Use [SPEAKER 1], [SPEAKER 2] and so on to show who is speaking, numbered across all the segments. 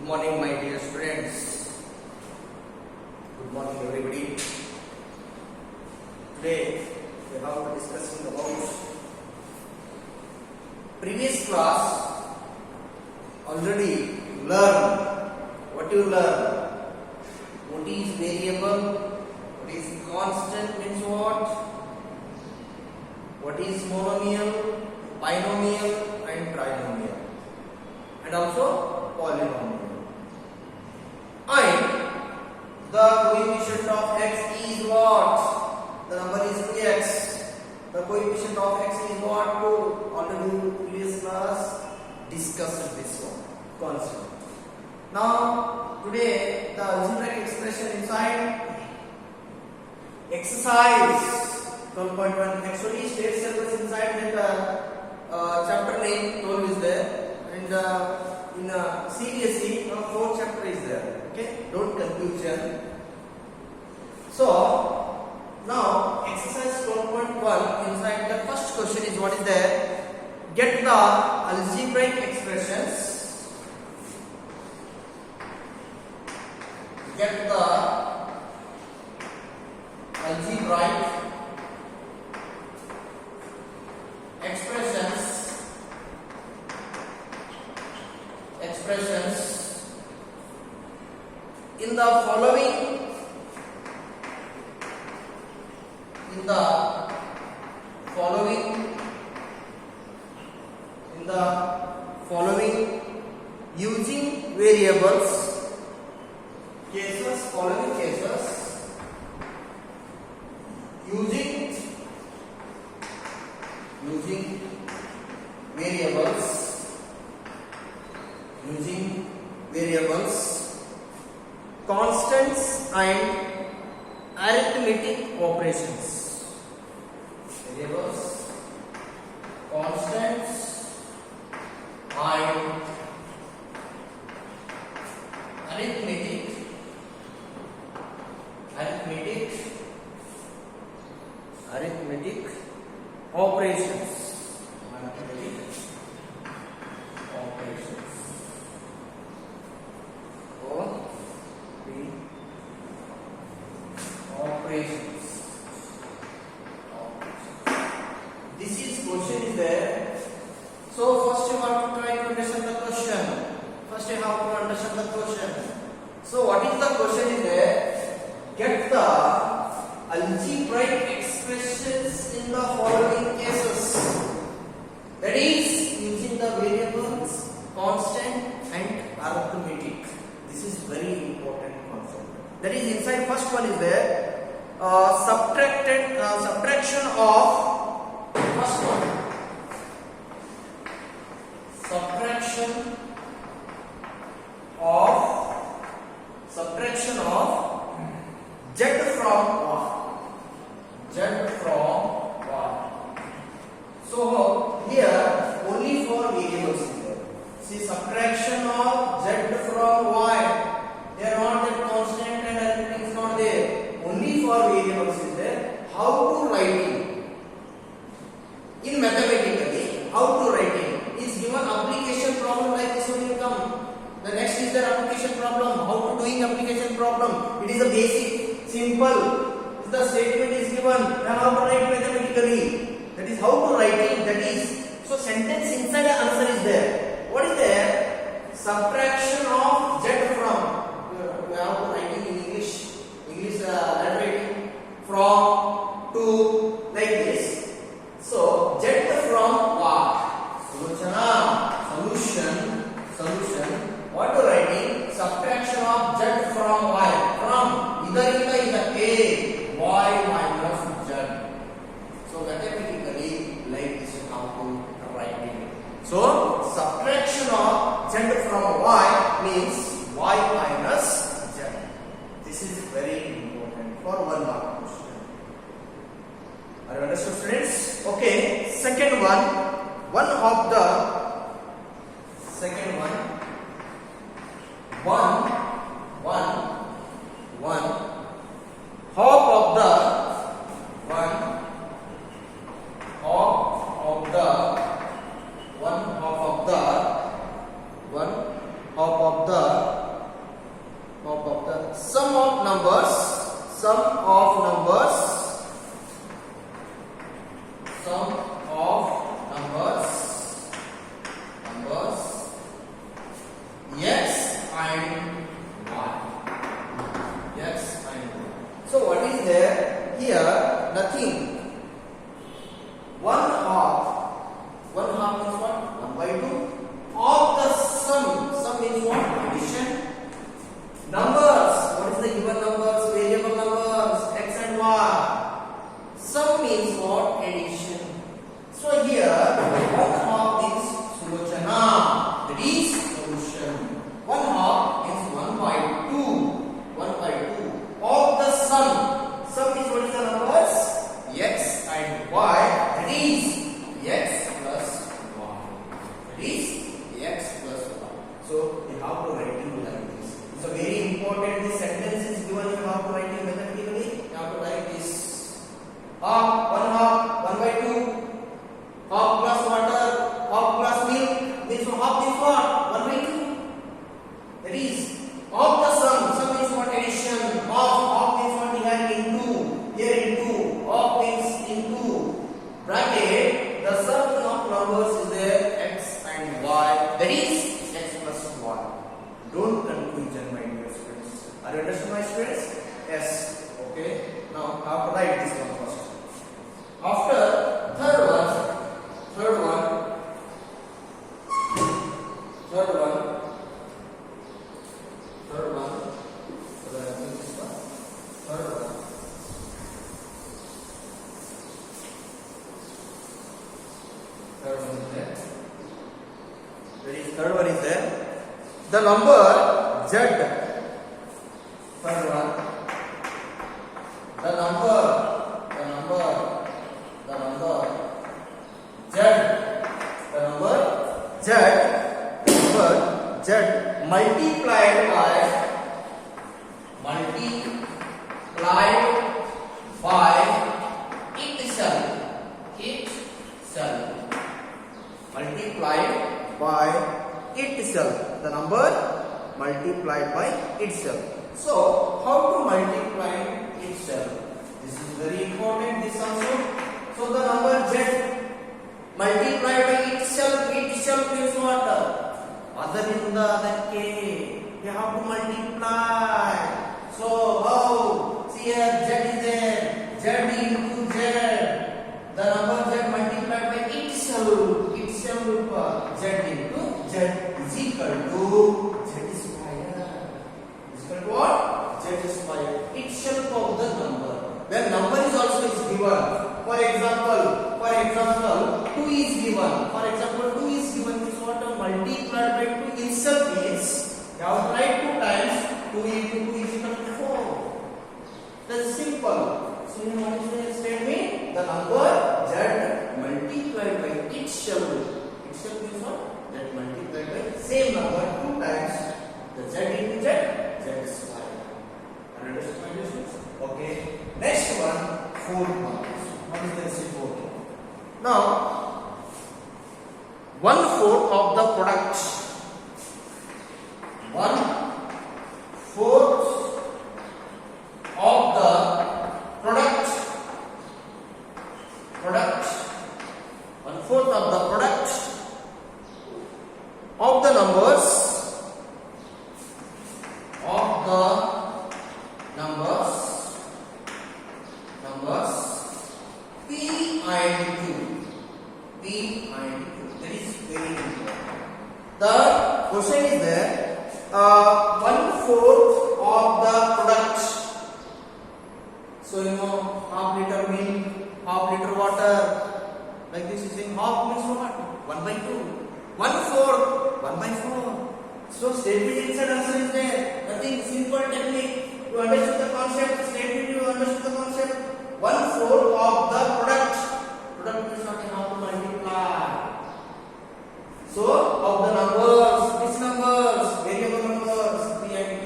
[SPEAKER 1] morning, my dear students. Good morning, everybody. Today we have to discussing about previous class. Already learn what you learn. What is variable? What is constant? Means what? What is monomial, binomial, and trinomial, and also polynomial. And the coefficient of x is what? The number is 2x. The coefficient of x is what? 2. Already in previous class discussed this one. Constant. Now today the algebraic expression inside exercise 12.1 actually state syllabus inside that chapter name 12 is there, and in CBSE 4th chapter is there. Okay, don't confusion. So now exercise 12.1 inside the first question is what is there? Get the algebraic expressions. Get the algebraic expressions in the following using variables cases, following cases using variables, constants and arithmetic operations. Variables, constants and arithmetic operations. This is question is there. So first you have to try to understand the question. First you have to understand the question. So what is the question is there? Get the algebraic expressions in the following cases. That is using the variables, constant and arithmetic. This is very important concept. That is inside first one is there. Subtraction of first one. Subtraction of z from 1. So here only for variables is there. See, subtraction of z from y. They are not that constant and everything is not there. Only for variables is there. How to writing? In mathematically, how to writing is given application problem like this will come. The next is the application problem. How to doing application problem? It is a basic, simple. The statement is given. Then how to write mathematically? That is how to writing. That is so sentence inside the answer is there. What is there? Subtraction of z from. We have to writing in English letter writing from to like this. So z from what? Solution. What to writing? Subtraction of z from y. From either is a y minus z. So mathematically like this is how to writing. So subtraction of z from y means y minus z. This is very important for 1 mark question. Are you understood, students? Okay. Second one. One half of the That is x plus 1. So you have to write it like this. So very important. This sentence is given. You have to write it mathematically. You have to write this. Half 1 by 2. Half plus water. Half plus milk. Means half is what? 1 by 2. That is half the sum. Sum means what? Addition. Half means what? Divided into. Here into. Half means into. Bracket. The sum of numbers is there x and y. That is x plus 1. Don't confusion, my dear students. Are you understand, my students? Yes. Okay. Now I have to write this one first. After third one. Third one. So I think this one. Third one. Third one is there. Third one is there. The number z. Third one. The number z. The number z multiplied by itself. Multiplied by itself. The number multiplied by itself. So how to multiply itself? This is very important. This also. So the number z multiplied by itself. Itself means what? Adharinda adake. You have to multiply. So how? See here, z is there. Z into z. The number z multiplied by itself. Itself z into z is equal to z square. Is equal to what? Z square. Itself of the number. When number is also given. For example, 2 is given. For example, 2 is given means what? Multiplied by 2 itself means you have to write 2 times. 2 into 2 is equal to 4. That's simple. So what is the statement? The number z multiplied by itself. Itself means what? That multiplied by same number 2 times. The z into z square. Understand my questions? Okay. Next one, fourth one. What is the fourth one? Now, 1/4 of the product. 1/4 of the product. 1/4 of the product of the numbers. P and Q. That is very important. The question is there. 1/4 of the product. So you know, half liter milk, half liter water. Like this is saying half means what? 1 by 2. 1/4, 1 by 4. So statement inside answer is there. Nothing, simple technique. You understood the concept. Statement you understood the concept. 1/4 of the product. Product means nothing, how to multiply. So of the numbers, which numbers? Variable numbers, P and Q.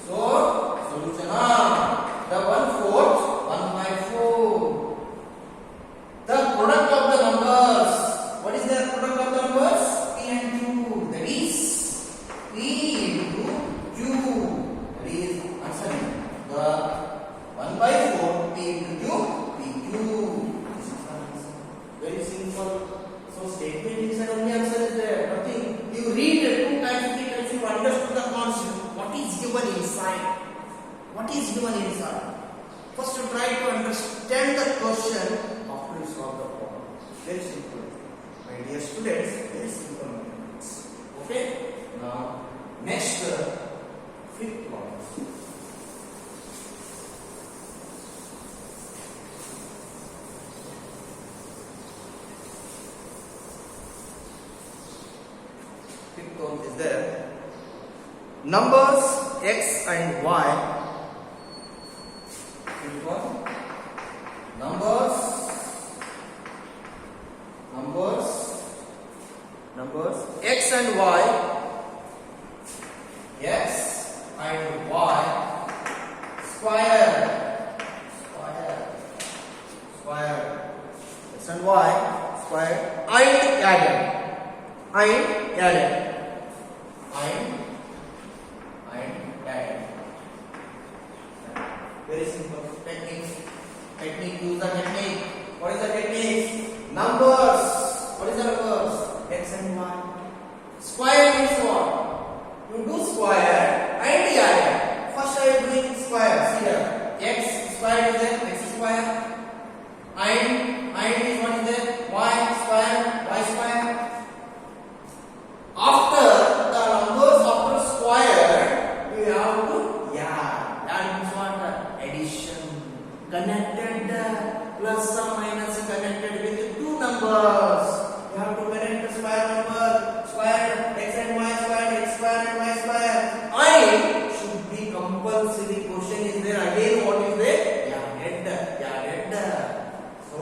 [SPEAKER 1] So solution the 1/4, 1 by 4. The product of the numbers. What is the product of the numbers? P and Q. That is P into Q. That is answer. The 1 by 4 P into Q, PQ. This is the answer. Very simple. So statement inside only answer is there. Nothing. You read 2 times, 3 times, you understood the concept. What is given inside? What is given inside? First you try to understand the question after you solve the problem. Very simple. My dear students, very simple mathematics. Okay? Now, next, fifth one. Fifth one is there. Numbers x and y. Fifth one. Numbers numbers x and y, square, x and y square and added. Very simple technique. Use the technique. What is the technique? Numbers. What is the numbers? X and y. Square means what? You do square and add. First I am doing square. See here. X square is there. X square. And is what is there? Y square. After the numbers after square, you have to add. That means what? Addition. Connected. Plus or minus connected with two numbers. You have to connect the square number. Square x and y square, x square and y square. I should be compulsory. Question is there again. What is there? Added. So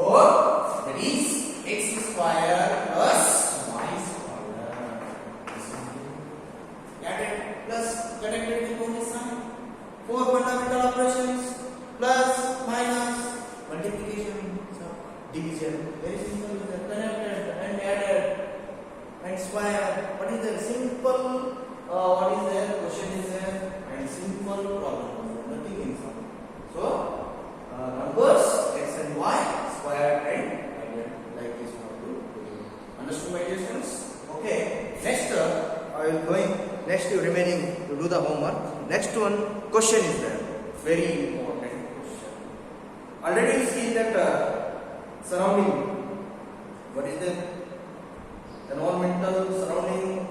[SPEAKER 1] that is x square plus y square. Added plus connected with only sign. 4 fundamental operations. Plus minus multiplication, division. Very simple. Connected and added and square. What is the simple? What is there? Question is there and simple problem. Nothing inside. So numbers x and y square and added like this. Understood, my dear students? Okay. Next I will going. Next you remaining to do the homework. Next one question is there. Very important question. Already you see that surrounding. What is the environmental surrounding?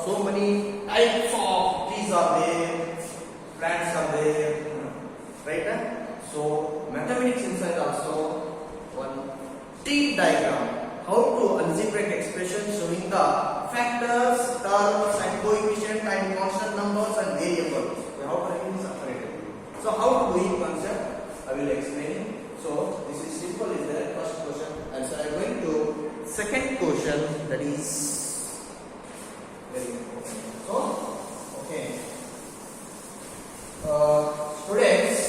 [SPEAKER 1] So many types of trees are there, plants are there, right? So mathematics inside also one tree diagram. How to algebraic expression showing the factors, terms, and coefficient and constant numbers and variables. How to write separated. So how to do it concept? I will explain. So this is simple. Is the first question. And so I am going to second question. That is very important. So okay, students,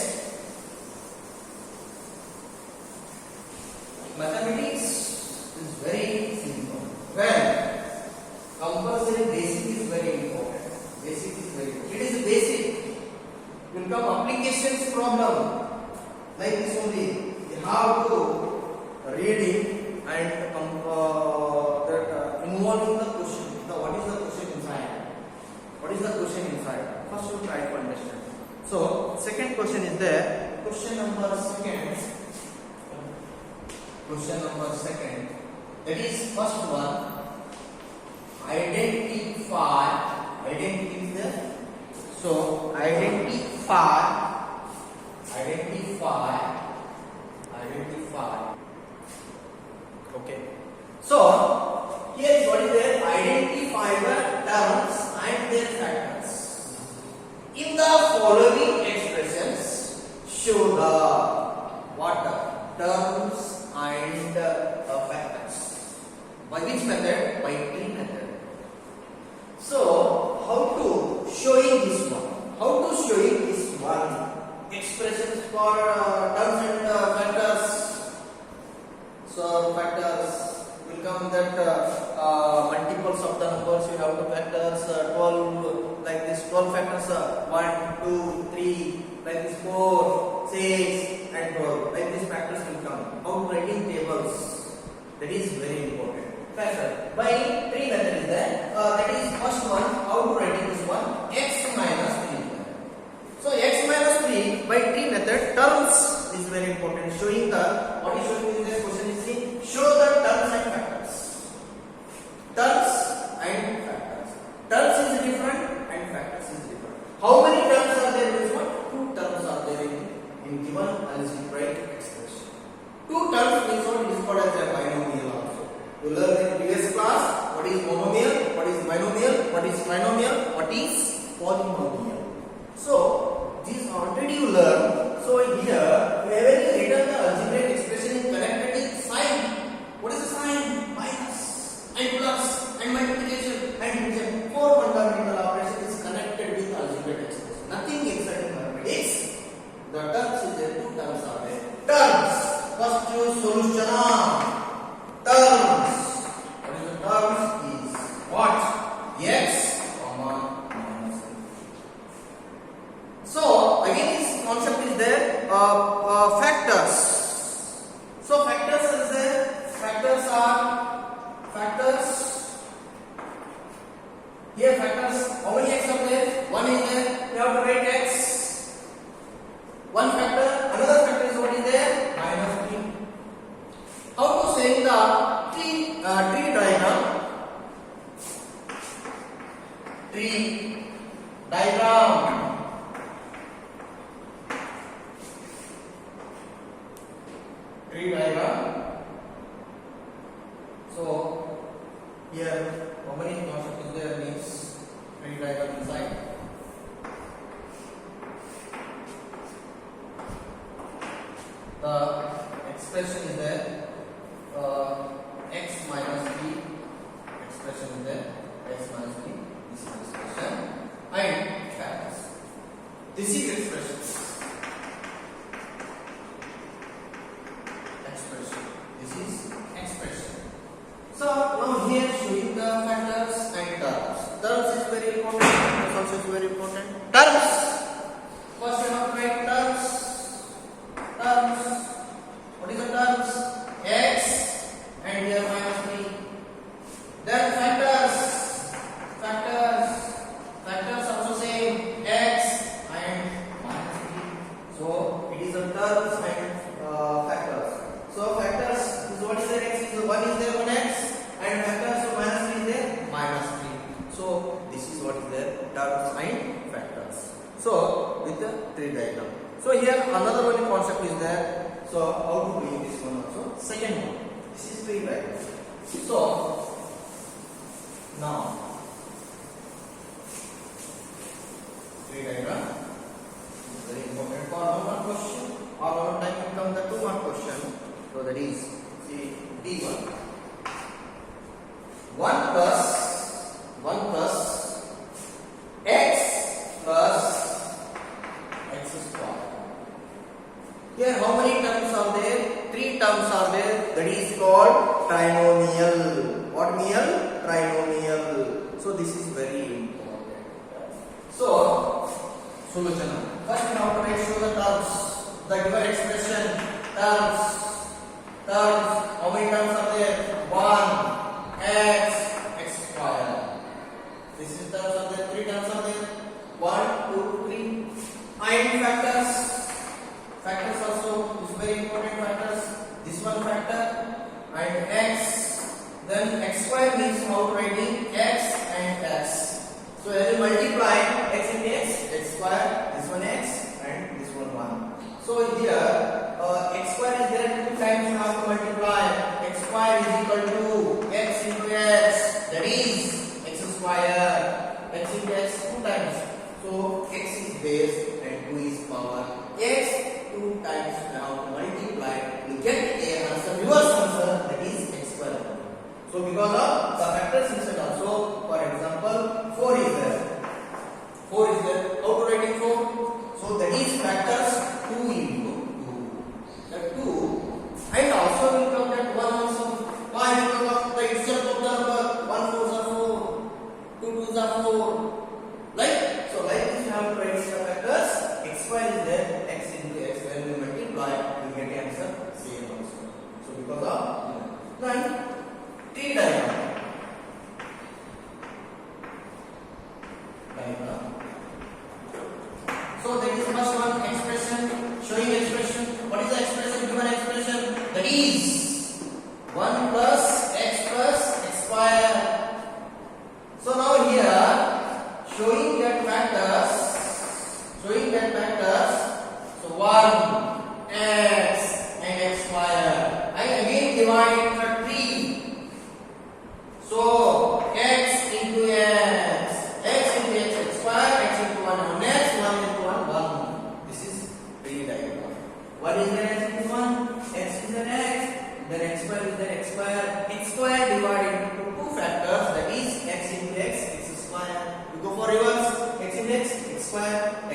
[SPEAKER 1] mathematics is very simple. When compulsory basic is very important. It is basic. Will come applications problem like this only. You have to reading and involving the question. What is the question inside? First you try to understand. So second question is there. Question number second. That is first one. Identify. Identity is there. So identify. Okay. So here is what is there. Identify the terms and their factors. In the following expressions, show the what terms and factors. By which method? By tree method. So how to showing this one? Expressions for terms and factors. So factors will come that multiples of the numbers you have to factors 12 like this 12 factors 1, 2, 3 like this 4, 6 and 12 like these factors will come. How writing tables, that is very important. Factor by tree method is there. That is first one. How to writing this one? X minus 3. So x minus 3 by tree method terms is very important. Showing the what is showing in this question is show the terms and factors. Terms is different and factors is different. How many terms are there in this one? 2 terms are there in given algebraic expression. 2 terms means what is called as a binomial also. You learned in previous class what is monomial, what is binomial, what is trinomial, what is polynomial. So these already you learn. So here we have written the algebraic expression is connected with and multiplication and division. 4 fundamental operation is connected with algebraic expression. Nothing exciting mathematics. The terms is there, two terms are there. Terms. First choose solution. Terms. What is the terms? Is what? X, minus. So again this concept is there. Factors. So factors is there. Factors are factors. Here factors. How many x are there? One is there. We have to write x. One factor. Another factor is what is there? Minus 3. How to say the tree diagram? Tree diagram. Tree diagram. So here how many concepts is there means tree diagram inside. The expression is there. X minus 3 expression is there. X minus 3 this is expression and factors. This is expression. This is expression. So now here showing the factors and terms. Terms is very important. This also is very important. Terms. First you have to write terms. Terms. What is the terms? X and here minus 3. Then factors. Factors. Factors also same. X and minus 3. So it is the terms and factors. So factors is what is there? X is 1 is there 1x and factors so minus 3 is there minus 3. So this is what is there terms and factors. So with the tree diagram. So here another one concept is there. So how to do this one also? Second one. This is tree diagram. So now tree diagram is very important for one question or one time it comes the 2-mark question. So that is see D1. 1 plus x plus x square. Here how many terms are there? 3 terms are there. That is called trinomial. What meal? Trinomial. So this is very important. So solution. First we have to make sure the terms. The given expression terms. Terms, how many terms are there? 1, x square. This is terms are there, 3 terms are there. 1, 2, 3. And factors. Factors also is very important factors. This one factor and x. Then x square means how to writing x and x. So I will multiply x into x square. This one x and this one 1. So here x square is there 2 times you have to multiply. X square is equal to x into x. That is x square. X into x 2 times. So x is base and 2 is power. X 2 times you have to multiply. You get a answer, reverse answer, that is x square. So because of the factors inside also, for example 4 is there. 4 is there. How to write it 4? So that is factors 2 into 2. The 2 and also will come that 1 also. Why? Because of the itself of the number 1 4s are 4, 2 2s are 4. Like so, like this you have to write the factors. X square is there, x into x when we multiply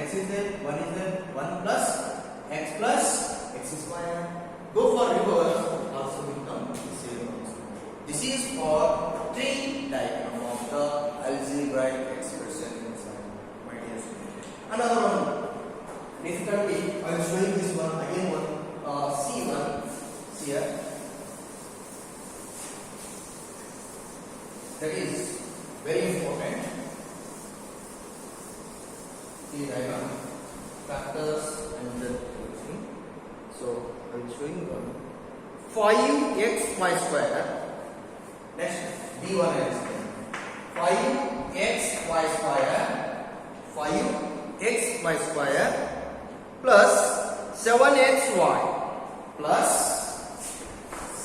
[SPEAKER 1] x is there, 1 is there, 1 plus x square. Go for reverse, also become 0. This is for tree diagram of the algebraic expression inside, my dear student. Another one, difficulty, I am showing this one again, C1, here. That is very important. See diagram, factors and the everything. So I will show you one. 5xy square. Next B1 I explain. 5xy square. 5xy square plus 7xy plus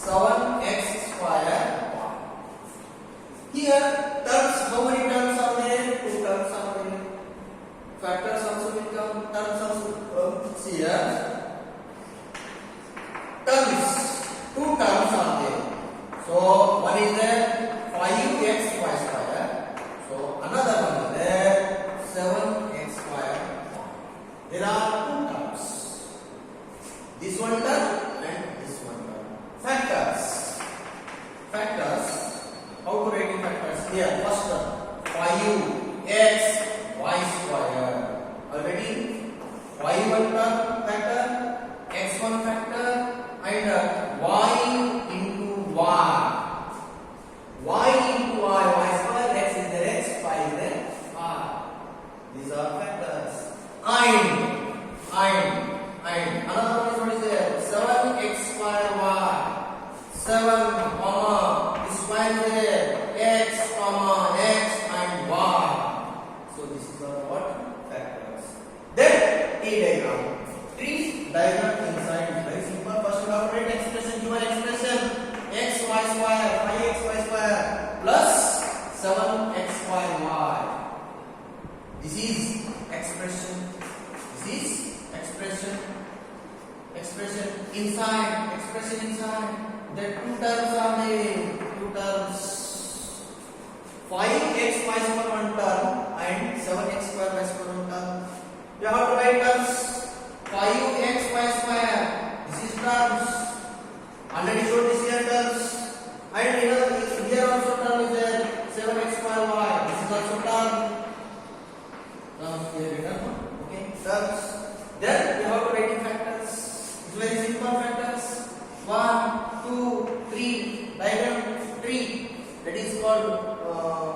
[SPEAKER 1] 7x square. Here terms, how many terms are there? 2 terms are there. Factors also will come, terms also will come. See here, terms, 2 terms are there. So one is there 5xy square. So another one is there 7x square. There are 2 terms. This one term and this one term. Factors. Factors. How to write in factors? Here, first term 5x y square. Already y1 term factor, x1 factor, and y into y. Y into y square, x is there x, y is there y. These are factors. And another one is what is there? 7x square y. 7 comma this square is there x comma x and y. So this is our what? Factors. Then T diagram. Tree diagram inside is very simple. First we have to write expression, given expression x y square 5xy square plus 7xy. This is expression. This is expression. Expression inside. Expression inside. The 2 terms are there. 2 terms. 5xy square 1 term and 7x square y square 1 term. You have to write terms. 5xy square. This is terms. Already showed this here terms. And here also term is there. 7x square y. This is also term. Terms here written. Okay. Terms. Then you have to write in factors. It's very simple factors. 1, 2, 3. Diagram 3. That is called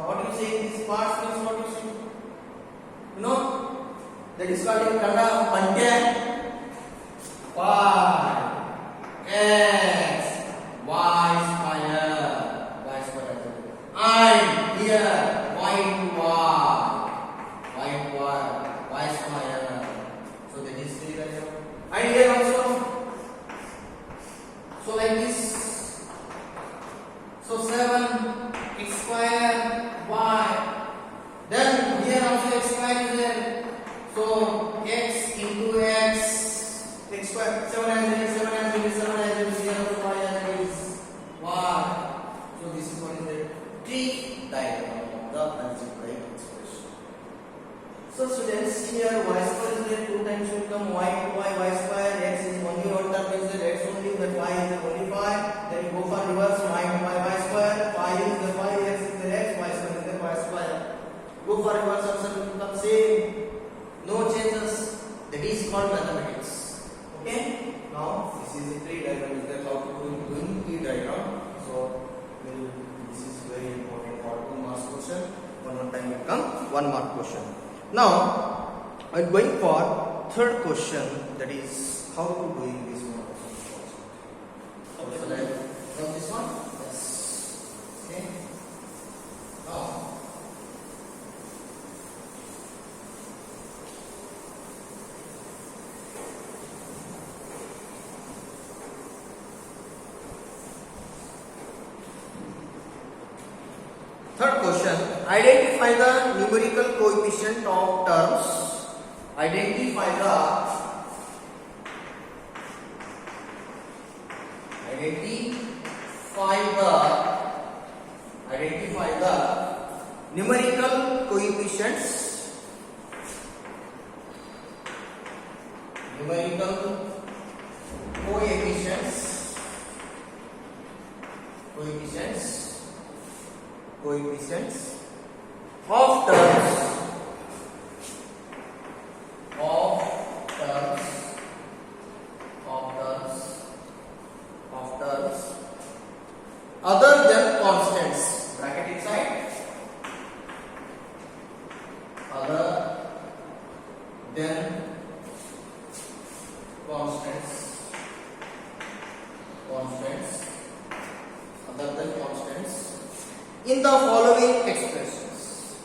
[SPEAKER 1] what you say in this part means what you say. You know that is called in Kannada Pandya. 5x y square. And here y into y square. So that is 3 diagram. And here also. So like this. So 7x square y. Then here also x square is there. So x into x square. 7 as it is, 7 as it is, 7 as it is, here also y as it is y. So this is what is the tree diagram of the algebraic expression. So students, here y square is there, 2 times will come y to y square, x is only 1 term is there, x only, that y is there only 5. Then you go for reverse, y to y square, y is the y, x is the x, y square is the y square. Go for reverse also will become same. No changes. That is called mathematics. Okay? Now this is the tree diagram. Is there how to do tree diagram? So this is very important for 2 marks question. One more time will come 1 mark question. Now I am going for 3rd question. That is how to doing this one. Okay, so let's from this one. Yes. Okay. Now. Third question, identify the numerical coefficient of terms. Identify the numerical coefficients numerical coefficients of terms other than constants, bracket inside, other than constants, in the following expressions,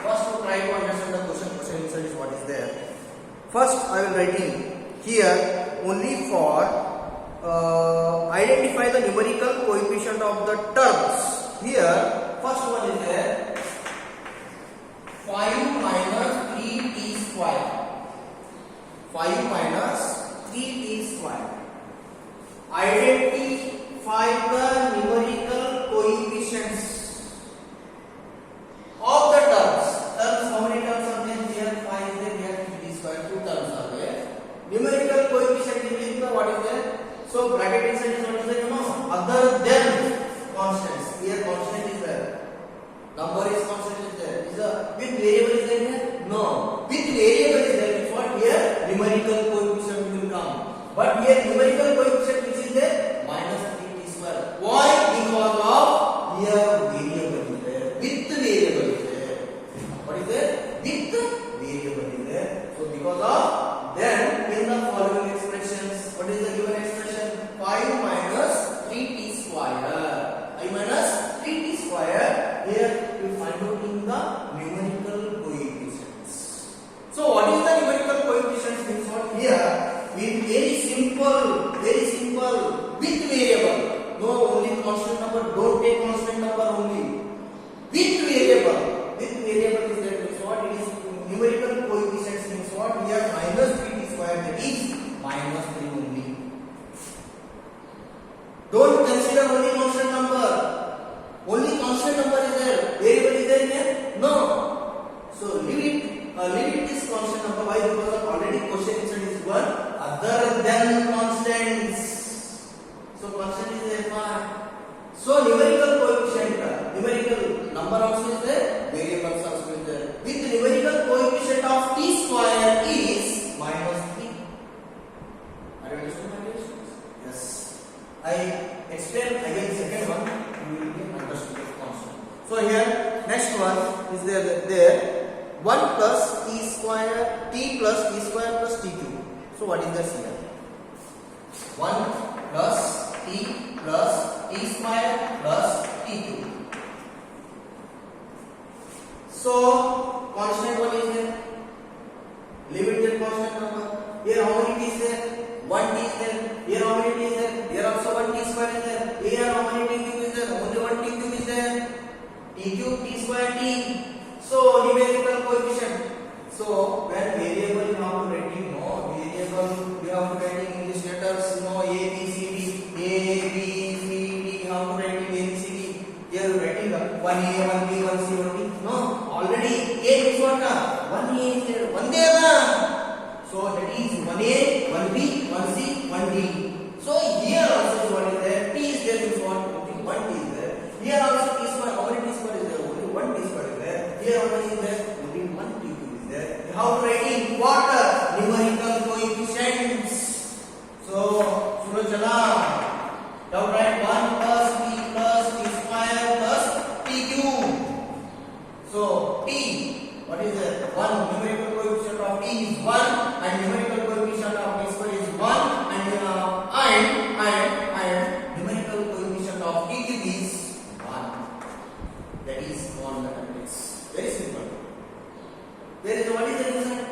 [SPEAKER 1] First, to try to understand the question answer is what is there. First, I will writing here only for identify the numerical coefficient of the terms. Here, first one is there 5 minus 3t square. 5 minus 3t square. Identify the numerical coefficients of the terms. How many terms are there? Here 5 is there, here 3t square. 2 terms are there. Numerical coefficient is what is there? So bracket inside is what is there? Other than constants. Here constant is there. Number is constant is there. Is a with variable is there here? No. With variable is there. Means what? Here numerical coefficient will come. But here numerical coefficient which is there? Minus 3t square. Why? Because of here variable is there. With variable is there. What is there? With variable is there. So because of then in the following expressions, what is the given expression? 5 minus 3t square. I minus 3t square. Here we find out in the numerical coefficients. So what is the numerical coefficients? Means what here? With very simple, with variable. No only constant number. Don't take constant number only. With variable is there. Means what? It is numerical coefficients. Means what? Here minus 3t square. That is minus 3 only. Don't consider only constant number. Only constant number is there. Variable is there here? No. So leave this constant number. Why? Because already question answer is one other than constants. So constant is there. So numerical coefficient, numerical number also is there. Variables also is there. With numerical coefficient of t square is minus 3. Are you understand my questions? Yes. I explain again second one. So here next one is there 1 plus t square t plus t square plus t cube. So what is this here? 1 plus t square plus t cube. So constant one is there. Limited constant number. Here how many t is there? 1 t is there. Here how many t is there? Here also 1 t square is there. Here how many t cube is there? Only 1 t cube is there. T cube, t square, t. So numerical coefficient. So when variable you have to writing variable you have to writing English letters A B C D you have to writing A B C D. Here writing 1 A 1 B 1 C 1 D. No, already A is what? 1 A is there. 1 there. So that is 1 A 1 B 1 C 1 D. So here also what is there? T is there. Is what? Only 1 T is there. Here also t square. How many t square is there? Only 1 t square is there. Here how many is there? Only 1 t cube is there. How to writing what? Numerical coefficients. So सुनो चला. Now write 1 plus t square plus t cube. So t, what is it? 1. Numerical coefficient of t is 1 and numerical coefficient of t square is 1 and numerical coefficient of t cube is 1. That is all mathematics. Very simple. There is what is the result?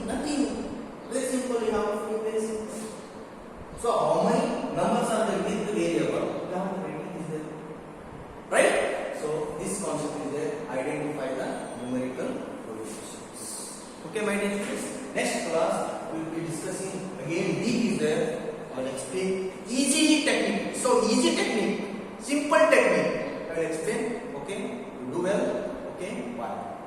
[SPEAKER 1] Nothing. Very simple. You have to feel very simple. So how many numbers are there with the variable? You have to write is there. Right? So this concept is there. Identify the numerical coefficients. Okay, my dear students. Next class we will be discussing again D is there. I will explain E So easy technique, simple technique. I will explain. Okay, you do well. Okay, bye.